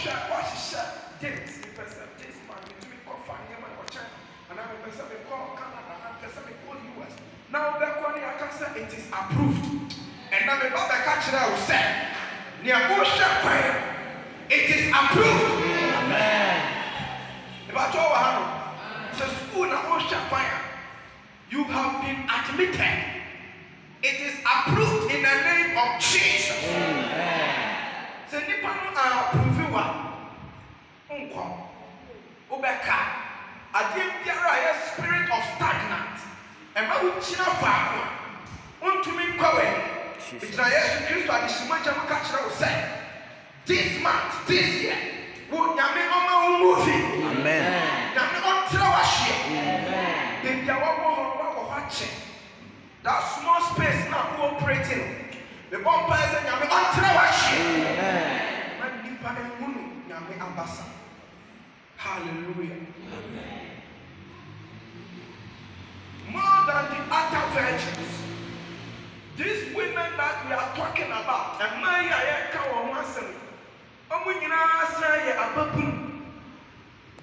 James, the person, James man, between Kofa and Yemen or China, and I'm a person they call Canada, and I'm a person they call US. Now, I can say it is approved. And now, the catcher will say, it is approved. Amen. So, school you have been admitted. It is approved in the name of Jesus. So, Nippon are approved. Ubeka, I didn't hear a spirit of stagnant. And I would china father. Want to me going. It's not yes, Christ, I just want to catch will say. This month, this year, would Yami on movie. Amen. Yami on Trawashi. Amen. Then Yawa watching. That small space now operating. The bomb person Yami on Trawashi. Amen. Man, Nipa and Munu, Yami Ambassa. Hallelujah. Amen. More than the other virgins, these women that we are talking about, and my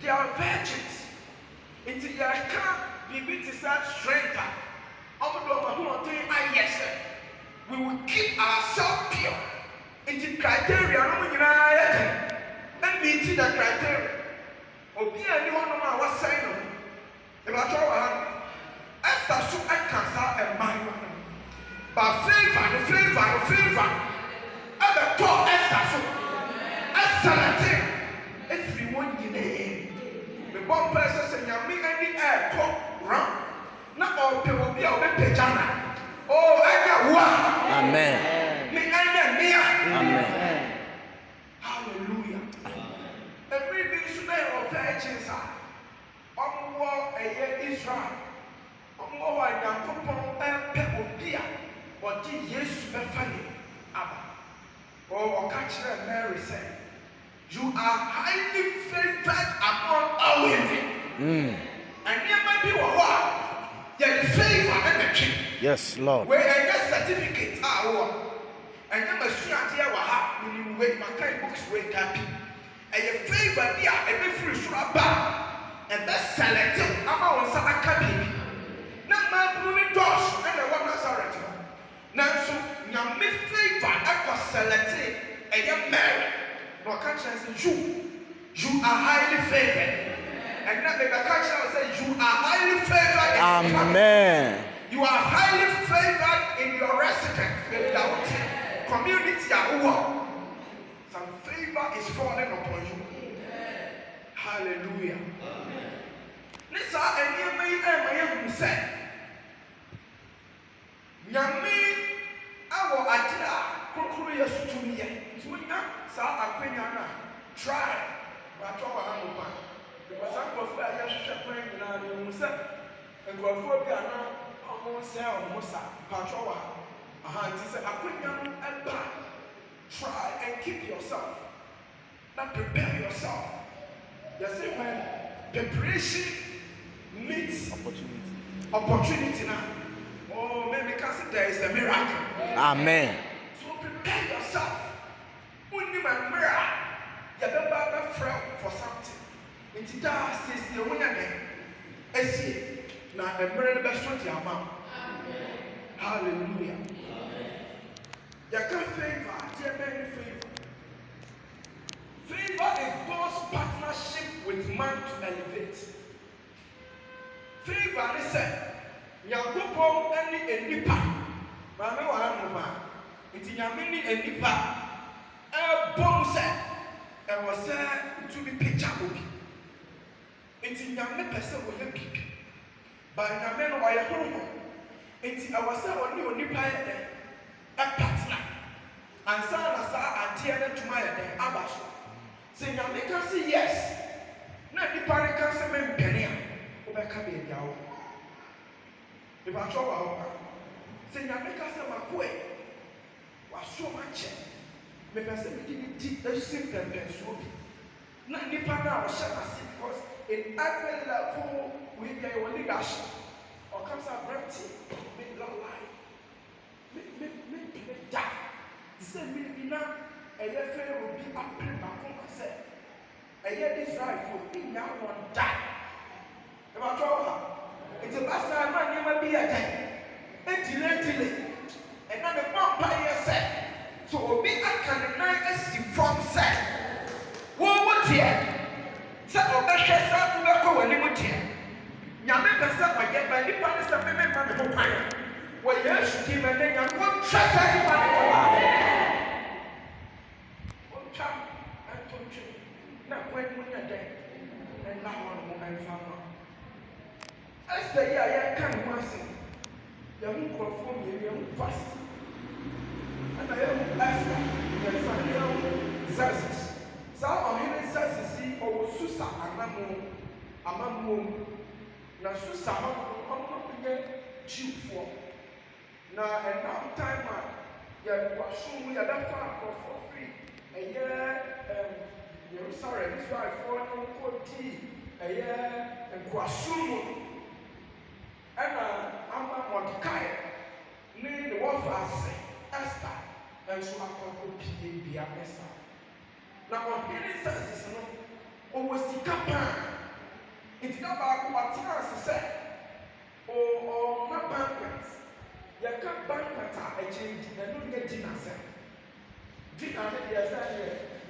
they are virgins. It's your can't be strength. We will keep ourselves pure. It's the criteria. And meet the criteria. Obi ani hono ma wasan no e ba twa wa Esther so akansa e man ba favor e be to Esther so excellent every one yine me bon person say nyame ani e to ram na o pe obi a o be pejana oh anya wa amen me anya nia amen hallelujah. Every vision of virgins are Israel. Mary said, you are highly favored among all women. And never be a favor and the king. Yes, Lord. Where a certificate and never see a way my kind books wake up. And your favor here, a bit free from a bar, and that's selected. I'm on Sabakabi. Not my blue doors, and the one that's already. Now, so, now, me favor, I was selected, and you're married. No, I can't say you are highly favored. And now, the catcher say, you are highly favored. Amen. You are highly favored in your residence, in the community. Some favor is falling upon you. Hallelujah. Nisa eni may say. Nyame awo adira kokoro yesu tumi ye. Tunya sa akwenya na try. Ba to wa hanu ba. Because akofo ya hwehwe kwan nyina no mu se nkofo bi ana omo se omo sa ba to wa. Aha nti se akwenya no eba. Try and keep yourself. Not prepare yourself. You see when preparation meets opportunity now. Oh, maybe because there is a miracle. Amen. So prepare yourself. Only my mirror. You better fret for something. It's just says the one again. I see. Now the mirror best one to your hallelujah. You can favor. Favor is God's partnership with man to elevate. Favor is said, Yankupon any a nipa. Mama Wahama. It's Yamini a nipa. A bomb said, and was said to be picture. It's Yamini person with a peak. By Yamen or a home. It's our son or nipa a partner. And son as I attended to my abash. Say, you can say yes. Not the party can say, men penny. Obeka be yao. If I show our say, you make us a macquay. Was so much. Maybe I said, we didn't teach a simple and so. Not the partner or shut us because in every level we get one leadership or comes a brandy, make long life. Make die. Say, maybe now. And your friend will be up in my home and say, ɛyɛ Israelfoɔ nya wɔn da ɛbɛtɔ wɔ ha nti basa ma nneɛma bi yɛ dɛn etile ɛna ne bɔ mpa yɛ sɛ so obi aka ne nan asi fam sɛ wɔn mo teɛ sɛ ɔbɛhwɛ sɛ wobɛkɔ wɔn anim teɛ nyame pɛ sɛ ɔyɛ ba nipa ne sɛ meme ma ne ho kwan wɔyɛ asuti ma ne nyame wɔntwa sɛ nipa ne ho wɔntwa ɛntɔntwe na kwan mu nyɛ dɛn ɛnna hɔ no mo ɛmfa ma ɛsɛ yi a yɛka ne ho ase yɛho nkurɔfoɔ mmienu yɛho fast ɛna yɛho ɛsa yɛsa yɛho Xerxes saa ɔhene Xerxes yi ɔwɔ Susa amammuo mu na Susa ɔmo yɛ Jewfoɔ na ɛnam time a yɛwaso mu yɛbɛfa nkurɔfoɔ firi ɛyɛ Yerusalem Israelfoɔ no nkɔdii ɛyɛ nkoaso mu ɛna ama Mordecai ne wɔfa ase Esther nso akɔpie bia Esther na ɔhene Xerxes no ɔwɔ sika paa nti na baako watena ase sɛ ɔma banquet yɛka banquet a akyire di na no nyɛ di n'asɛm di na ne deɛ sɛ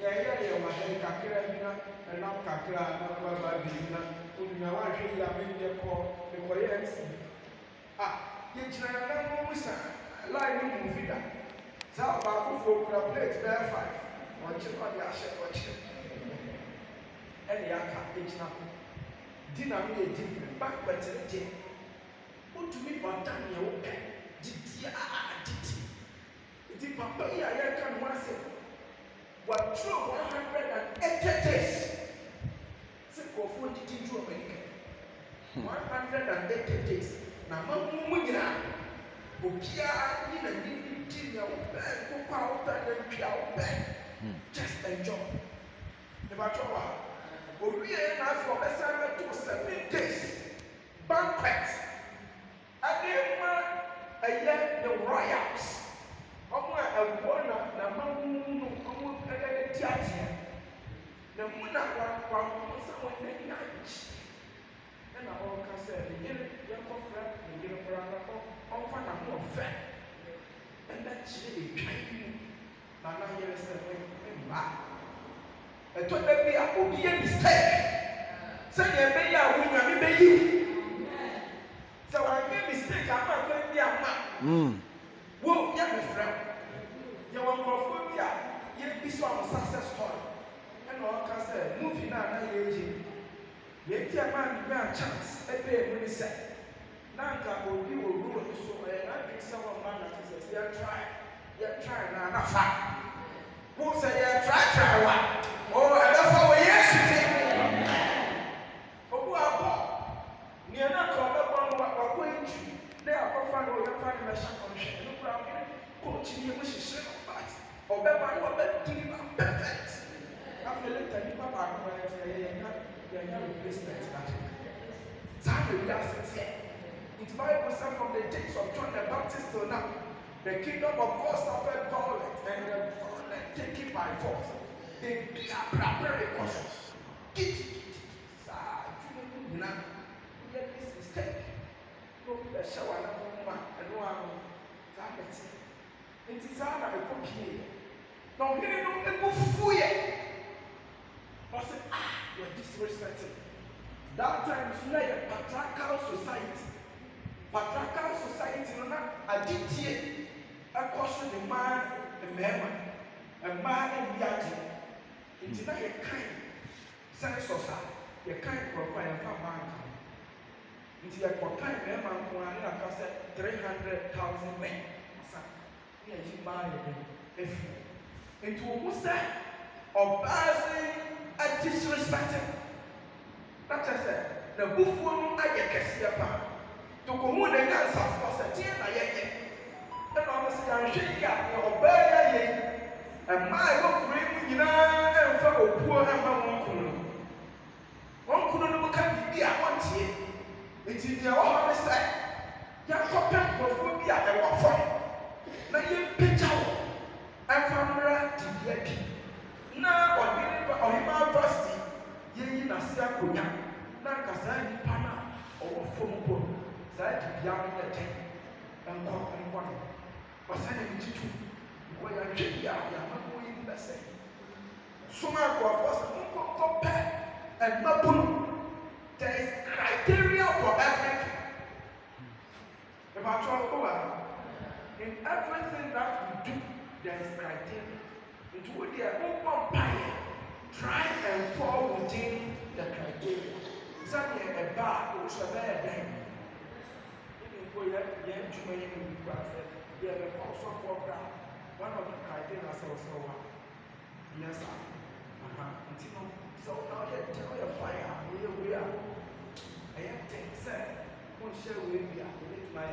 yɛyɛ wɔ ha kakra bi na ɛnam kakra na baba bi na onua wahwɛ yi a menyɛ kɔ mekɔyɛ MC yɛgyina yɛnan mu sa line no mu vida saa baakofoɔ kura plate bɛyɛ 5 ɔkye no ɔde ahyɛ ɔkye ɛne yɛaka ɛgyina ho di na no yɛ different banquet no deɛ wotumi ɔda neɛ wopɛ gyediaa didi nti papa yi a yɛka no ho asɛ watwerɛ 180 days sɛ nkurɔfoɔ didi ntu ɔmanika 180 days na mamumu nyinaa obiara ne na ne di nea wopɛ nkokɔ a wopɛ na ntwi a wopɛ just enjoy ne batwerɛ hɔ a owie na afei ɔbɛsan bɛto 7 days banquet ade ma ɛyɛ the royals ɔmo a ɛwɔ na mamumu no ɔmo ɛyɛ ti ateɛ na mu na wɔn nsa wɔn ani agye ɛna ɔka sɛ ne yere yɛkɔfra ne yere koraa ɔmfa na ho ɔfɛ ɛna kyerɛ edwan mu na na yere sɛ mma ɛtɔ da bi a obi yɛ mistake sɛdeɛ ɛbɛyɛ a wo nyame bɛyi sɛ wɔanyɛ mistake ama akɔ bi ama wo yɛ mefrɛ yɛwɔ nkurɔfoɔ bi a yɛbisa ɔmo success story ɛna ɔka sɛ movie no a na yɛgye yɛnti ama nnipa a chance ɛbɛɛ mu ne sɛ na nka obi wɔ rule no so ɛyɛ n'adwene sɛ wɔmma na te sɛ yɛtrae na anafa wo sɛ yɛtrae wa ɛbɛfa wɔ Yesu ti obu abɔ nea na ka ɔbɛbɔ no wakɔ ntwi na akɔfa no ɔyɛfa no bɛhyɛ kɔnhwɛ no kora ɔhene kɔɔkyi ne mu hyehyɛ no but ɔbɛba no ɔbɛdiri ma perfect afei leta nipa baako ma yɛnya replacement na saa na wi aseteɛ nti Bible said from the days of John the Baptist till now the kingdom of God suffered violence and the violent take it by force they be a prapere kɔso kiti saa adwuma mu nyina yɛ this mistake no bi bɛhyɛ wa na ho ma ɛno ano saa bɛte nti saa na ɛkɔ pie na ɔhene no ɛkɔ fuyɛ ɔsɛ you're disrespecting that time so na yɛ patriarchal society no na agyegye ɛkɔ so ne mmarima mmaa ɛbi agye nti na yɛkan census a yɛkan nkurɔfoɔ a yɛmfa mmaa nka nti yɛkɔkan mmarima nko a ne aka sɛ 300,000 men asa ne yɛgye mmaa yɛ ɛfiri nti wɔ mu sɛ ɔbaa sɛ disrespecting na kyerɛ sɛ n'abufuo no ayɛ kɛseɛ paa tokohu na nyansafoɔ sɛ teɛ na yɛyɛ ɛna ɔmo sɛ yɛahwɛ yi a ɔbaa yɛ yɛ mmaa a ɛwɔ kuro yi mu nyinaa ɛmfa opuo ɛmma wɔn kunu no wɔn kunu no mu ka biribi a wɔntie nti deɛ wɔ hɔ ne sɛ yɛakɔpɛ nkurɔfoɔ bi a ɛwɔ fam na yɛmpagya wɔ ɛmfa mmra dibea bi na ɔhema university ase akonya na nkasa nipa na ɔwɔ fam bɔ saa de bia no yɛ tɛ nkɔ no ɔsɛ ne ntutu wɔyɛ hwɛ bia yɛama no yi bɛsɛ soma akɔfoɔ sɛ nkɔkɔ pɛ ɛnmabu no there is criteria for everything. If I try to in everything that we do, there is criteria. It would be a open pie. Try and fall within the criteria. Something a bar or a bear day. One of the criteria is also yes, sir. So now you tell your fire, we are. I have things said, one share with me, I believe my.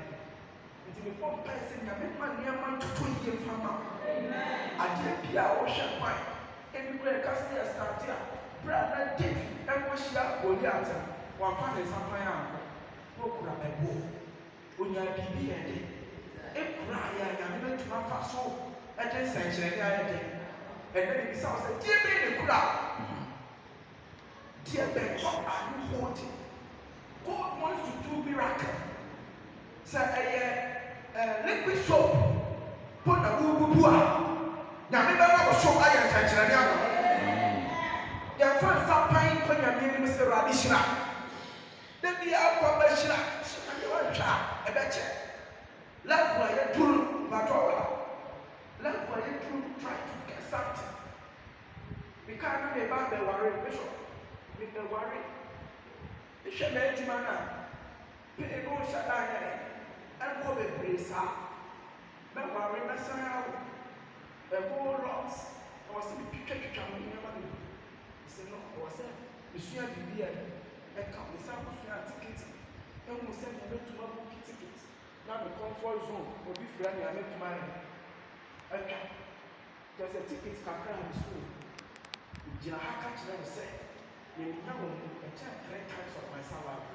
It's a one person, I make my near man to 20 years from now. I did be our share fine. Everywhere, Cassia start here. Brother Dick, and was she up for the answer. One fan is up my arm. Look at my book. When you are BB and it. If I am able to my fast soul, at this century, I did. And then he said, dear baby, crowd. Dear baby, what are you holding? God wants to do miracle. Say a liquid soap. Put a boo boo. Now, maybe I was so iron century. Your friend stop paying when your name is Mr. Radishna. Then the outcome is Shina. You are a child, a betcha. Love why you do, but all. Love why you do, try to get something. We can't be about the worry, Bishop. With the worry. It should be a man. People shut down and go a place out. But worry, Messiah. The whole lots. I was in the picture to come in your money. He said, no, I said, Monsieur Bibian, I come with some of your tickets. And we send you to my book tickets. Now the comfort zone will be friendly. I make mine. Okay. There's a ticket can cry in school. Jahaka Chile said, you know, I check 3 times of my salary.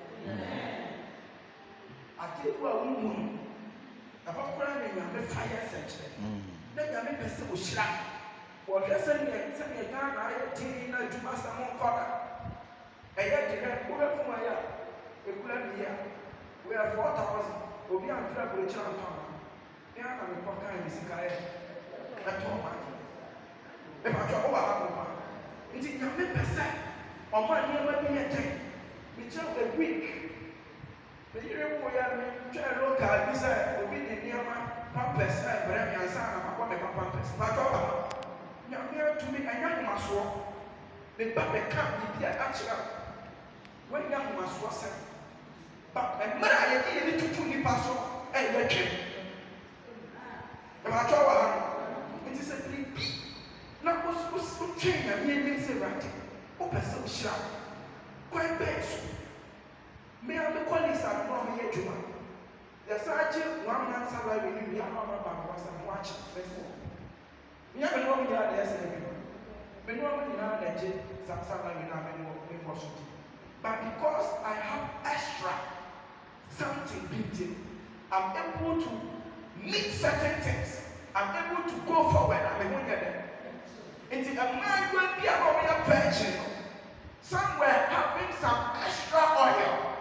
I did well, about crying in the fire section. Then I make a simple slap. For just sending a gun, I had taken a Jumasa Moncoda. And yet, you have put up for my yard. We are 4,000. We'll be on track with a child. Yeah, I'm a pocket in this guy. That's all. If I talk about it is your percent on what you will be a day. We tell a week. The year we are local, this will be the near Pampers, Bremy and San, and Pampers. But all you're here to me a young muscle. The Babbe can't be actually when young muscle said. But a man, I need to put the parcel and let him. It is a big. Now, what's change and you say right? Open some shop. Quite bad. Me and the colleagues are not here to one. The sergeant 1 month salary will be a number was and watching. We have a long yard as a minimum. We normally now that some salary now in Washington. But because I have extra something built in, I'm able to meet certain things. I'm able to go forward. I'm able to get them. It's a man will be a virgin. Somewhere having some extra oil.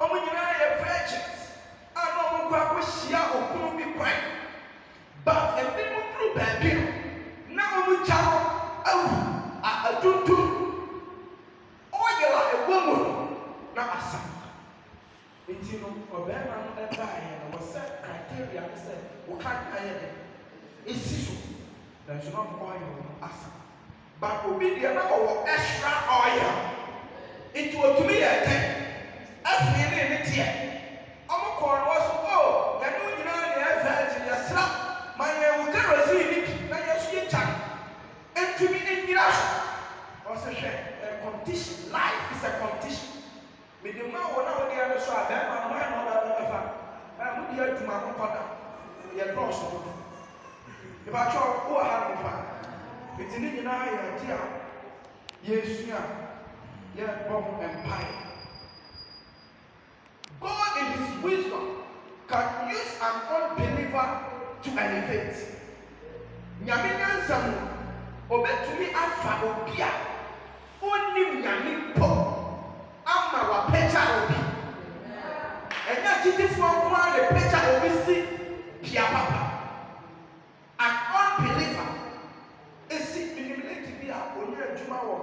And when you are virgins, I know what we share or could be quiet. But a little blue baby. Now we tell I do too. Oil a woman. Now a son. It's you know, a man and I was set criteria. I said, we can't hire them. It's so. There's not oil as but obedience or extra oil. It will to me a thing. As we in it here. I'm corn was oh, you know the virgin, your slap. My will see it, now you're sweet time. And to me in Iraq. Also, a competition. Life is a competition. With the man when I would have a shot, I'm not here to my own partner. You're lost. If I try to go ahead, it's in the idea. Yes, yeah, bomb empire. God, in His wisdom, can use an unbeliever to elevate. Nyaminan samu, obetumi afa obia, Only Yami Po, Amma wa Pecha Obi. And that it is for one the Pecha Obi see Pia Papa. An unbeliever is sitting to be a only a Jumawa,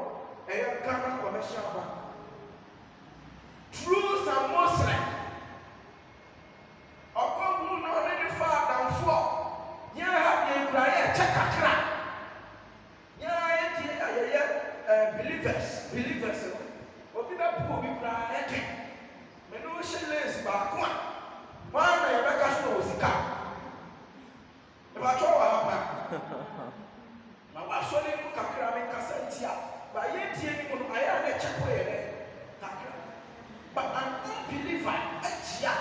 a Ghana commercial bank. True some Muslim. Or come who not any far down for. You have the Brian Chakakra. Believers. Obi na po bi kra eke. Me no shelles ba ko a. Wa na ye beka so osika. E ba cho wa hapa. Ma wa so le mu kakra me kasa ntia. Ba ye tie ni mo aya na cheko ye le. Kakra. But an unbeliever ajia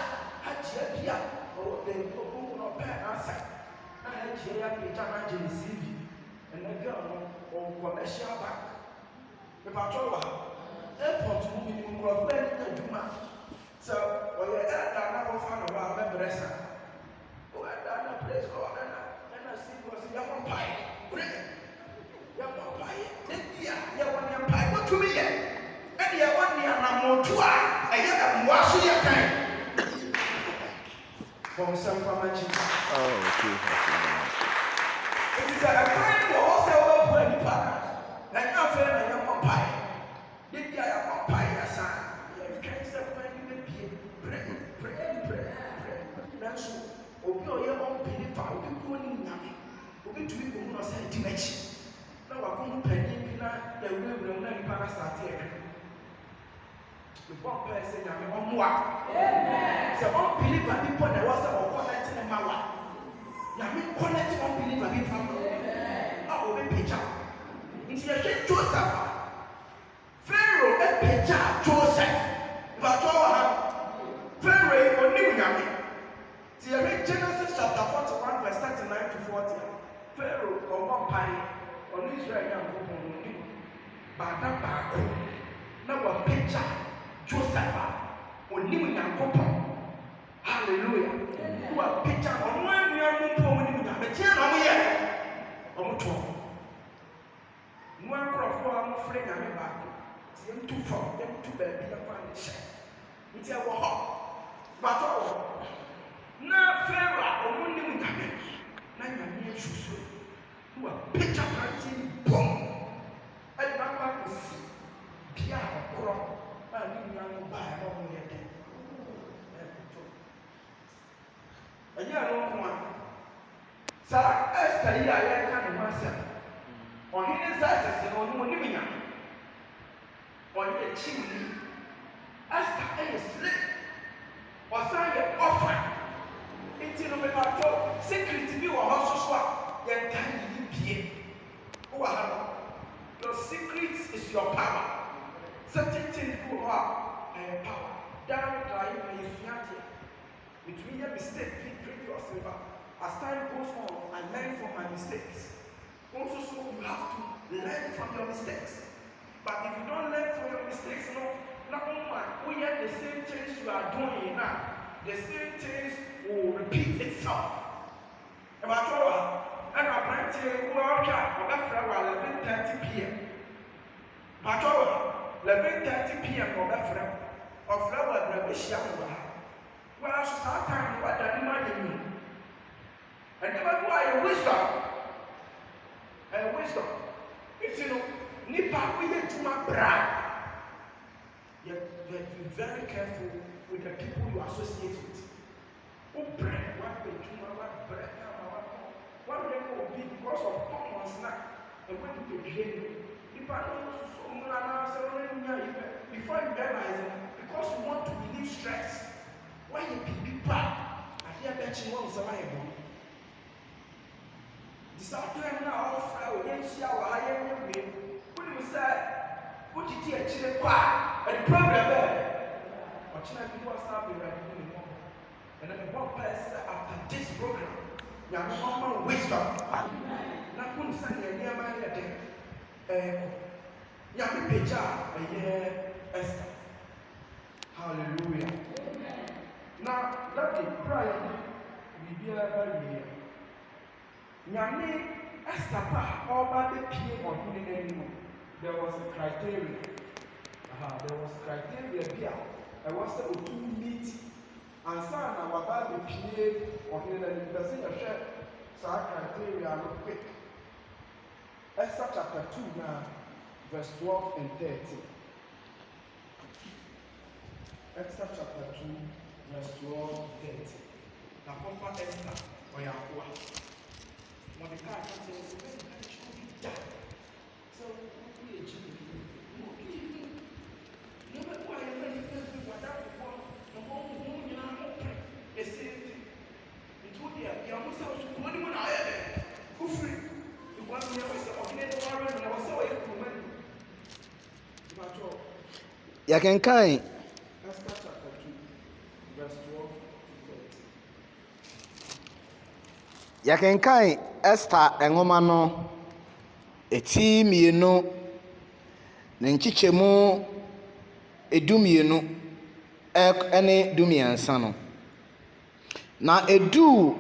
bia o de obu no pe answer. Na ajia ya pe jama je receive. And the girl on commercial bank. The patrol airport moving from where to do man. So, when you're at that, I'm found about my brother. Go at that place, go and I see was a young pie. Young pie. Yeah, one pie. What to me? And you want me a more to I am washing your kind. From some family. Oh, okay. It is a kind of also when you pack. And your friend, I am a pie. Did I have a pie, son? You can't say when you may be pray. That's all. Your own penny power, you go in Yami. We to be going to send to match. Now I come penny, the will not start here. The one person, I am one. So, unbeliever people, there was a connecting in my life. Yami connecting unbeliever people. I will be picture. It's a Joseph. Pharaoh and Peter Joseph. But Pharaoh only with Yami. See, I read Genesis chapter 41, verse 39 to 40. Pharaoh or one pie on Israel and only. But that back. Now, one Peter Joseph only with Yami. Hallelujah. Who are Peter on one year with Yami. I'm one crop for our friend and back. Them too far, them too bad, be a fine. It's a walk. But all now, Pharaoh, or only with them. Now, you are shoes. Who are picture planting, boom. And Papa will see Pia or crop, and you are by all your day. And you are no one. Sir, Esther, you are kind of myself. On his eyes, and on one living on the chimney, as the slip, or sign your offer. Until we are told, secret to you or also swap, then tiny be. Your secret is your power. Certain things who are power. Down dry may fiat between your mistake, drink your silver. As time goes on, I learn from my mistakes. Also, so you have to learn from your mistakes. But if you don't learn from your mistakes, not only we have the same things you are doing now, the same things will repeat itself. And I told her, and I plan to go out at 11:30 p.m. I told her, 11:30 p.m. of flower revolution. Well, I should start time what I imagine. And never go out wisdom. And wisdom. If you know, Nipa, we get to my bride. You have to be very careful with the people you associate with. Who bread, what they do, what bread, what they will be because of common snack. And when you drink, Nipa knows so much before you realize it, because you want to relieve stress. Why you be bad? I hear that you want to survive. This afternoon, now, all fire against our higher way. What do you say? What did you actually buy? And the problem there. But you know, people are starting right now. And then one person after this program, you have more wisdom. Now, who is saying near my head? You have a picture a year Esther. Hallelujah. Now, that is prayer. We be a year. Nyame Esther pa ọba be pie ọhene n'anim there was a criteria. There was criteria here. I was able to meet and son and what I be PA or in the share criteria real quick. Esther chapter 2 now, verse 12 and 13. Esther chapter 2, verse 12 and 13. Now, Papa Esther, or Yahweh. When the car says, so, we Yakenkai Yakenkai Esther enwoma no eti mienu ne nchichemu edumienu ene dumiensa no na edu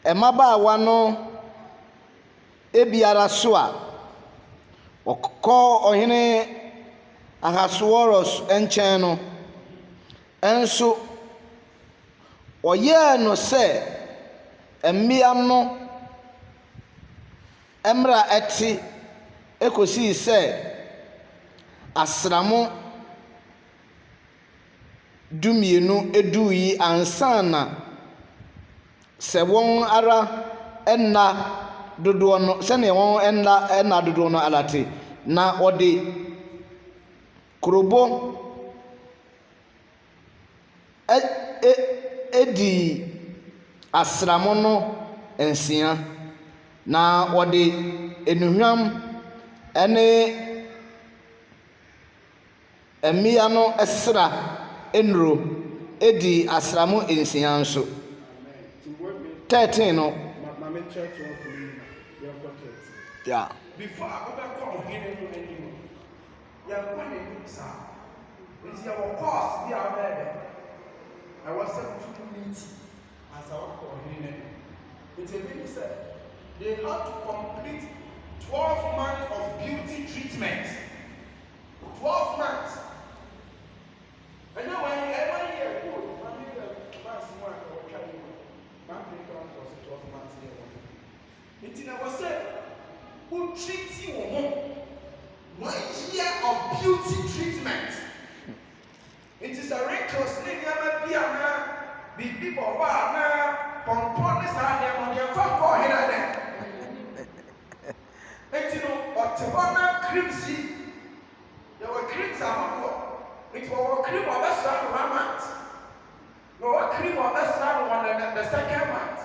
emabaawa no ebiara so a okọ ohene Ahasuerus enchen no enso oyɛ no sɛ mmea no emra eti ekosi sɛ asramo dumienu edu yi ansana sɛ wɔn ara enna dodoɔ no sɛ ne wɔn enna dodoɔ no alate na ɔde kurobo edi asramo no ensia na ɔde enuhwam ene mmea no esra enuro edi asramo ensia nso 13 no yeah before I come here course be our baby. I was able to meet as I was here. It's a really said they had to complete 12 months of beauty treatment. 12 months. And now when every year, my playground was 12 months here. It's never said who treats you 1 year of beauty treatment. It is a wrinkles in your be people who are now components are there on your phone here. And you know, what Tivana creamsy, there were creams are it was cream of the sun 1 month. No cream of the sun the second month.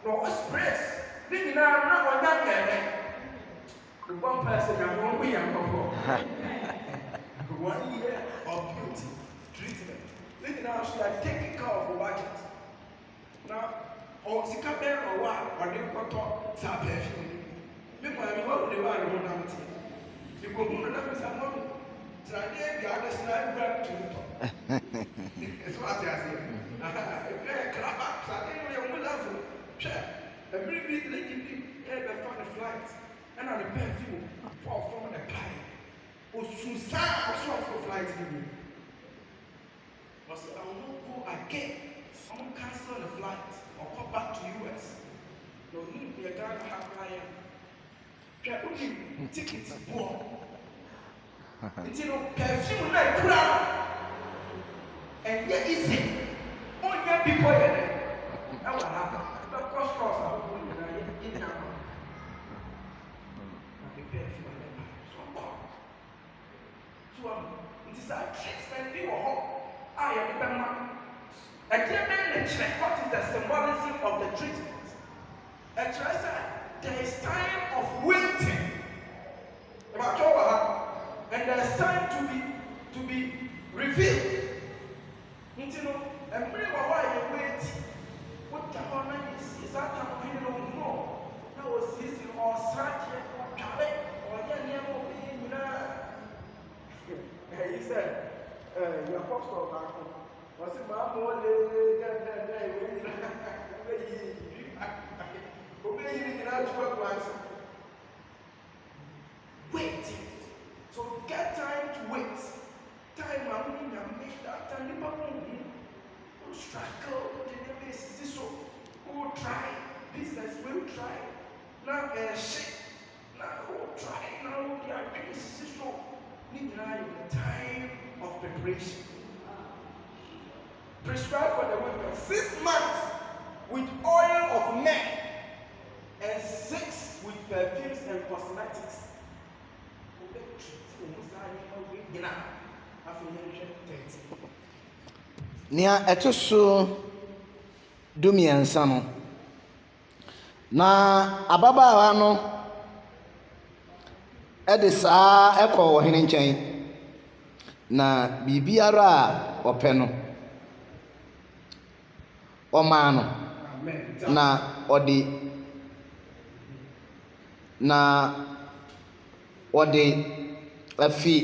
No sprays. Living now, not 1 year. The one person that won't be 1 year of beauty treatment. Living now, she has taken care of the budget. Now, or she come there or what, or they got to some perfume. People have got the one who don't see. The community of some money. So I gave the other side back to the top. It's what I say. If they're a crab up, so I didn't really love them. Sure. Every big lady had a fun flight. And on the perfume from the pie. Or Susan or so for flight. But I will not go again. I will cancel the flight or come back to US. No need me a guy to have client. Only tickets bought. It's perfume like crowd. And yet is it? Only people there. That will happen. The cost I will put in now. It is a treatment people hope. I am the man. A clear man, what is the symbolism of the treatment? A treasure, there is time of waiting. And there is time to be revealed. You know, and bring why you wait. What the honor is that time we don't know. That was this or such or Charlie or Yanni. He said, the apostle was it my mother? Wait. get time to wait. Time I mean, that time you will struggle. So we'll try business. We'll try now. Shit. Now we'll try. Now we are doing so. Need time of preparation. Prescribed for the women 6 months with oil of myrrh and 6 with perfumes and cosmetics. Nea ɛto so dumiɛnsa no na ababaawa no ɛde saa ɛkɔ ɔhene nkyɛn na biribiara a ɔpɛ no ɔmaa no na ɔde afi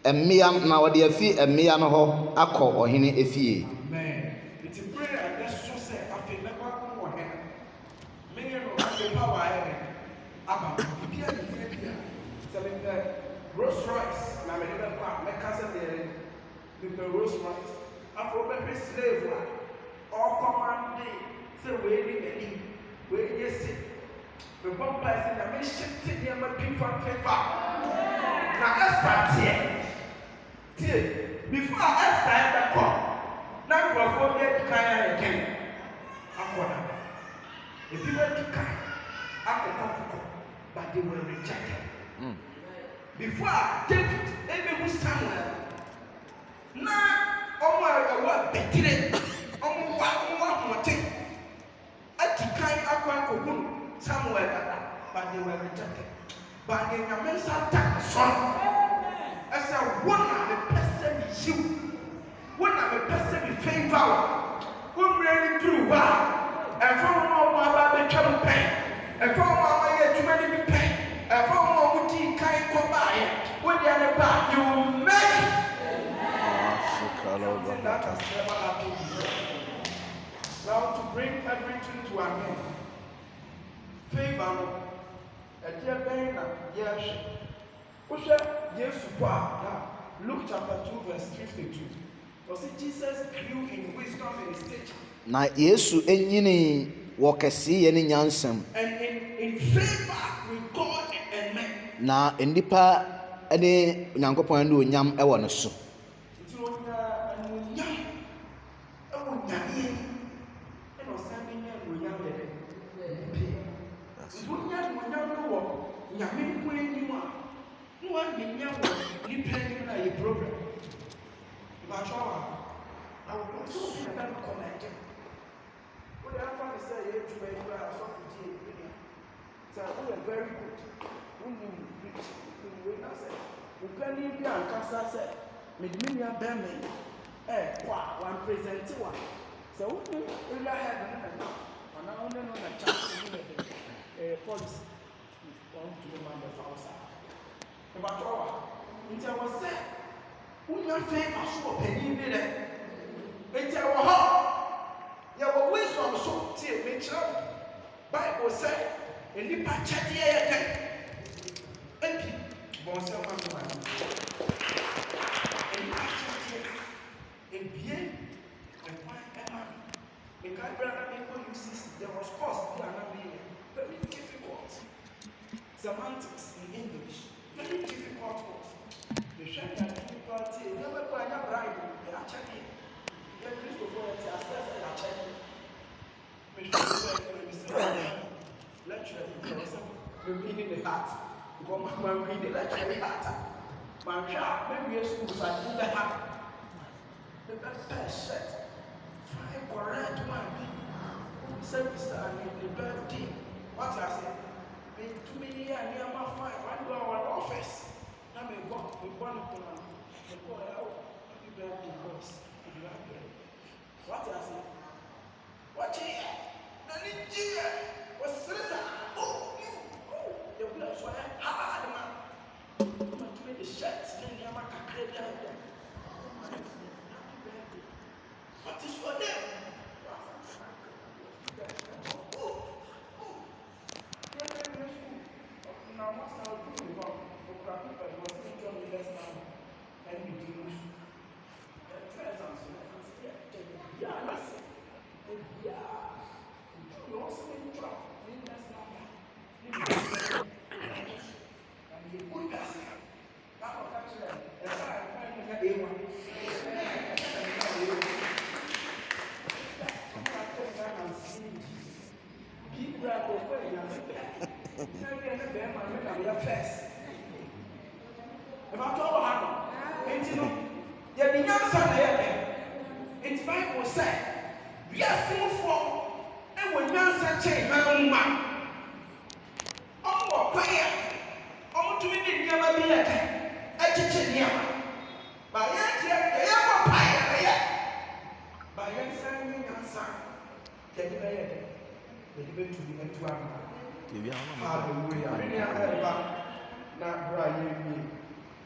mmea na ɔde afi mmea no hɔ akɔ ɔhene efie. Rolls Royce, na me never quite make us there. The Rolls Royce, after every slave one, all command day, say waiting and eat, wait, yes, the one person that may shift it near my people and paper. Now, let's start here. Before I start the call, now you are going to get again. I'm going to. If you went to Kai, but they were rejected. Before David, David was Samuel. Now, oh my God, Betty, oh my Samuel, but they were rejected. But they were made some son. As a one of the person is you, one of the person is favor, who really through wow, and from all my baby trouble pain, and from all my too many pain, and from all who can't come by, when they are back, you make it. That has never happened before. Now to bring everything to an end. Favor, a dear Bena, yes. Luke chapter 2, verse 52. Was it Jesus grew in wisdom and stature? Na Yesu enyini wɔ kɛseɛ ne nyansam. And in favor with God and men. Na nipa ne Nyankopɔn ne onyam ɛwɔ ne so. Very good. One present one. So we have another policy to the man of outside. About all, it was said, who not favor so penny there. It's our heart. You have wisdom so till nature. Bible said, in the patchet here, and bonsoir, and bien, and why am I? In Cabrera, there was cost, very difficult. Semantics in English, very difficult course. The shame that difficulty, never go and bribe, they are checking. Let Christopher and assess and are checking. Lecture, we read in the heart. Because my read the lecture in the heart. My child, maybe a school, but in the heart. The best set. Try correct one. Service and the birthday. What I say? Too many years near my fine. One go our office. Now we go to the one of them. We go out. Happy birthday, boss. What I say? What here? Nigeria was Caesar. Oh, the blood was hard, man. I'm going to make the shirts. Then I'm going to create that. What is for them? Now, what's our doing?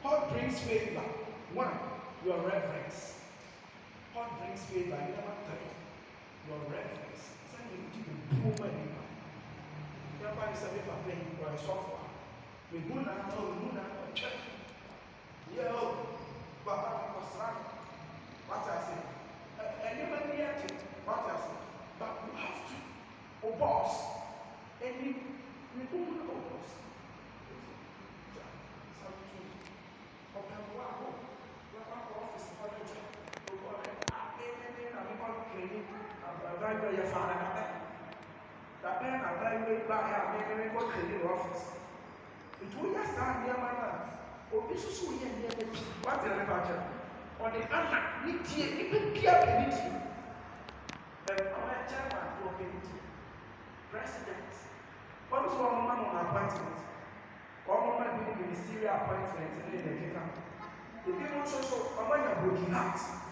What brings favor? One, your reverence. What brings favor? Number three, your reverence. Something you do woman. Never is a paper plane or a software. We do not know, check. Yo, Baba was right. What I say? And you may be active. What I say? But you have to. Oh, boss. And we don't know boss. President. What was one man on appointment? One woman being ministerial appointment in the kingdom. The people also, I'm going to break it out.